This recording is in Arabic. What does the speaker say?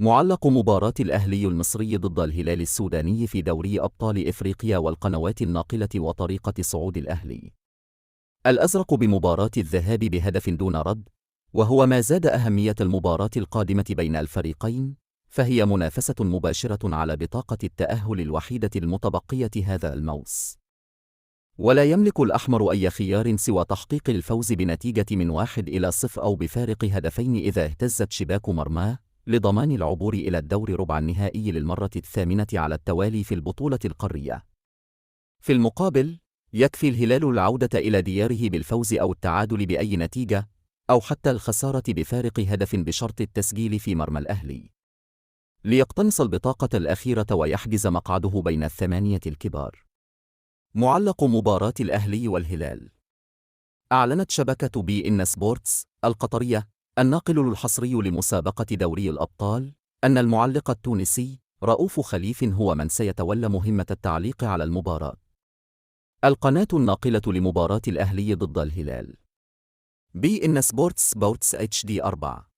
معلق مباراة الأهلي المصري ضد الهلال السوداني في دوري أبطال إفريقيا والقنوات الناقلة وطريقة صعود الأهلي الأزرق بمباراة الذهاب بهدف دون رد، وهو ما زاد أهمية المباراة القادمة بين الفريقين، فهي منافسة مباشرة على بطاقة التأهل الوحيدة المتبقية هذا الموسم. ولا يملك الأحمر أي خيار سوى تحقيق الفوز بنتيجة من 1-0 أو بفارق هدفين إذا اهتزت شباك مرماه، لضمان العبور إلى الدور ربع النهائي للمرة الثامنة على التوالي في البطولة القارية. في المقابل، يكفي الهلال العودة إلى دياره بالفوز أو التعادل بأي نتيجة، أو حتى الخسارة بفارق هدف بشرط التسجيل في مرمى الأهلي، ليقتنص البطاقة الأخيرة ويحجز مقعده بين الثمانية الكبار. معلق مباراة الأهلي والهلال. أعلنت شبكة بي إن سبورتس القطرية الناقل الحصري لمسابقة دوري الأبطال أن المعلق التونسي رؤوف خليف هو من سيتولى مهمة التعليق على المباراة. القناة الناقلة لمباراة الأهلي ضد الهلال بي إن سبورتس اتش دي 4.